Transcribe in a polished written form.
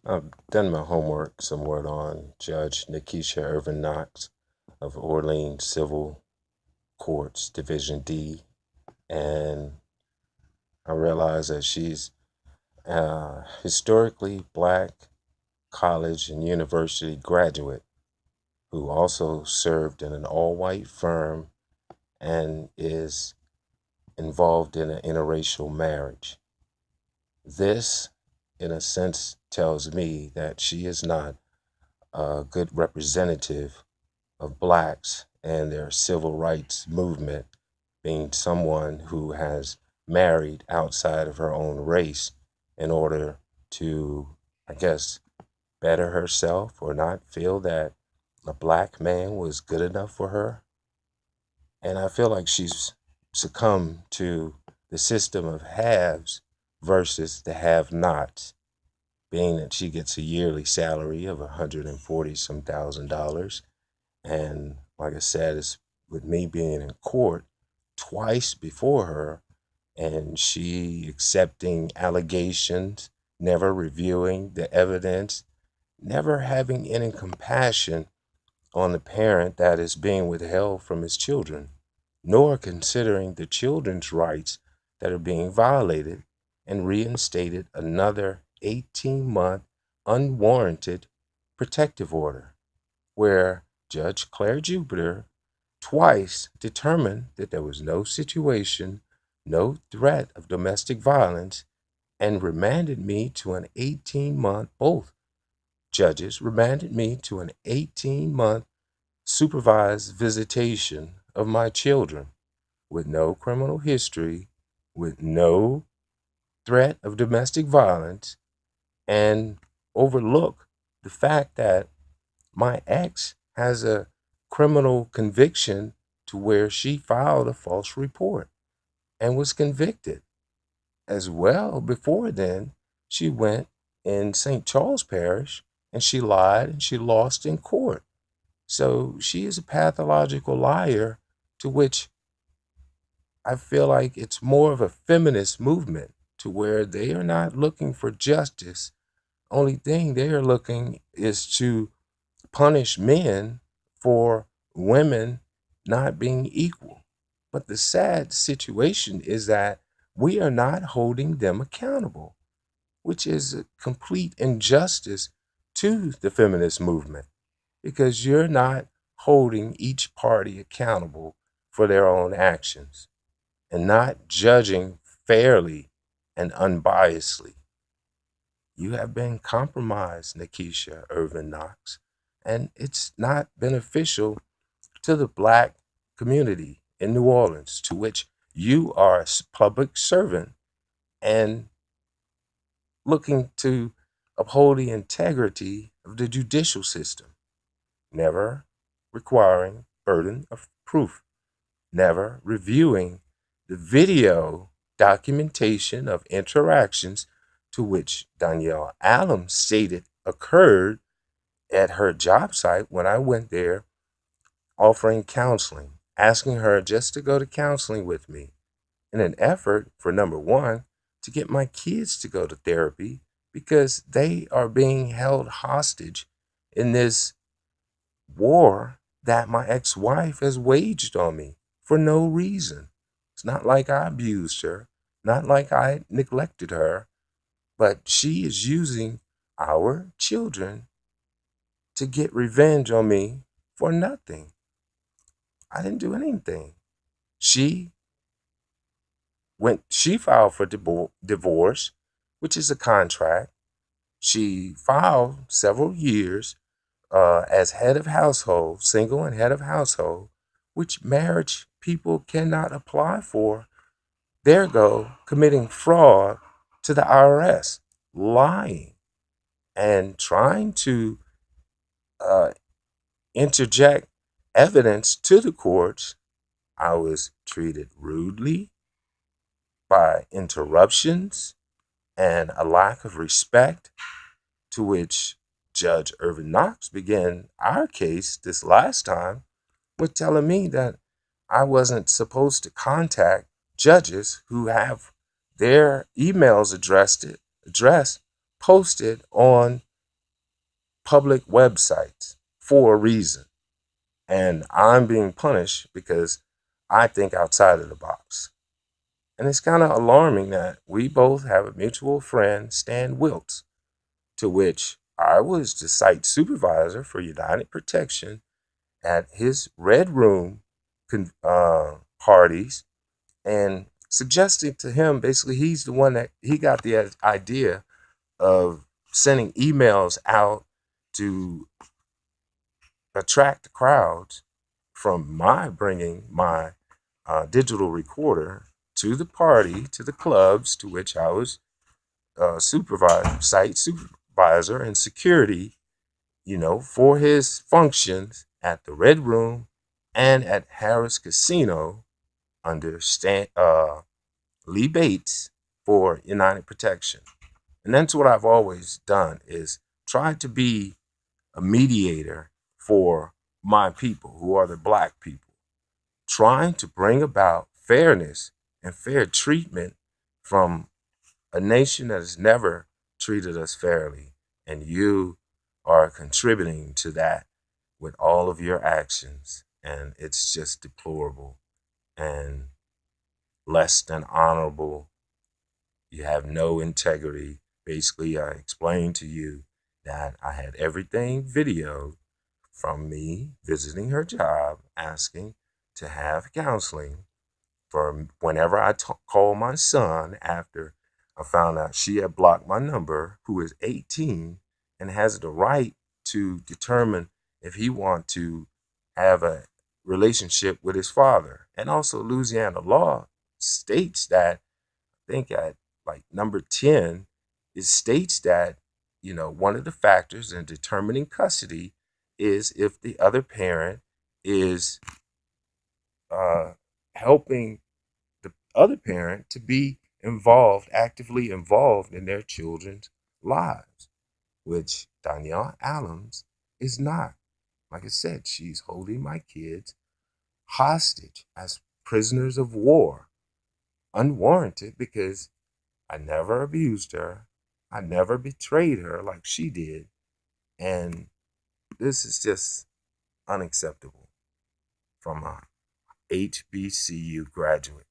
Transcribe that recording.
I've done my homework somewhat on Judge Nikisha Irvin Knox of Orleans Civil Courts, Division D, and I realize that she's a historically black college and university graduate who also served in an all white firm and is involved in an interracial marriage. This, in a sense, tells me that she is not a good representative of blacks and their civil rights movement, being someone who has married outside of her own race in order to, I guess, better herself or not feel that a black man was good enough for her. And I feel like she's succumbed to the system of haves versus the have nots, being that she gets a yearly salary of 140 some thousand dollars. And like I said, it's with me being in court twice before her and she accepting allegations, never reviewing the evidence, never having any compassion on the parent that is being withheld from his children, nor considering the children's rights that are being violated, and reinstated another 18-month unwarranted protective order, where Judge Claire Jupiter twice determined that there was no situation, no threat of domestic violence, and remanded me to an 18-month, both judges remanded me to an 18-month supervised visitation of my children with no criminal history, with no threat of domestic violence, and overlook the fact that my ex has a criminal conviction to where she filed a false report and was convicted. As well, before then, she went in St. Charles Parish and she lied and she lost in court. So she is a pathological liar, to which I feel like it's more of a feminist movement to where they are not looking for justice. Only thing they are looking is to punish men for women not being equal. But the sad situation is that we are not holding them accountable, which is a complete injustice to the feminist movement because you're not holding each party accountable for their own actions and not judging fairly and unbiasedly. You have been compromised, Nikisha Irvin Knox, and it's not beneficial to the black community in New Orleans, to which you are a public servant and looking to uphold the integrity of the judicial system, never requiring burden of proof, never reviewing the video documentation of interactions to which Danielle Allen stated occurred at her job site when I went there offering counseling, asking her just to go to counseling with me in an effort for number one, to get my kids to go to therapy because they are being held hostage in this war that my ex wife has waged on me for no reason. It's not like I abused her, not like I neglected her, but she is using our children to get revenge on me for nothing. I didn't do anything. She she filed for divorce, which is a contract. She filed several years as head of household, single and head of household, which marriage people cannot apply for. There go committing fraud to the IRS, lying and trying to uh, interject evidence to the courts. I was treated rudely by interruptions and a lack of respect, to which Judge Irvin Knox began our case this last time with telling me that I wasn't supposed to contact judges who have their emails addressed posted on public websites for a reason. And I'm being punished because I think outside of the box. And it's kind of alarming that we both have a mutual friend, Stan Wiltz, to which I was the site supervisor for United Protection at his Red Room parties, and suggesting to him basically he's the one that he got the idea of sending emails out to attract crowds from my bringing my digital recorder to the party, to the clubs to which I was site supervisor and security, for his functions at the Red Room and at Harris Casino under Lee Bates for United Protection. And that's what I've always done is try to be a mediator for my people who are the black people, trying to bring about fairness and fair treatment from a nation that has never treated us fairly. And you are contributing to that with all of your actions. And it's just deplorable and less than honorable. You have no integrity. Basically, I explained to you that I had everything videoed from me visiting her job, asking to have counseling for whenever I called my son after I found out she had blocked my number, who is 18 and has the right to determine if he want to have a relationship with his father. And also Louisiana law states that, I think at like number 10, it states that, one of the factors in determining custody is if the other parent is helping the other parent to be involved, actively involved in their children's lives, which Danielle Adams is not. Like I said, she's holding my kids hostage as prisoners of war, unwarranted, because I never abused her. I never betrayed her like she did. And this is just unacceptable from a HBCU graduate.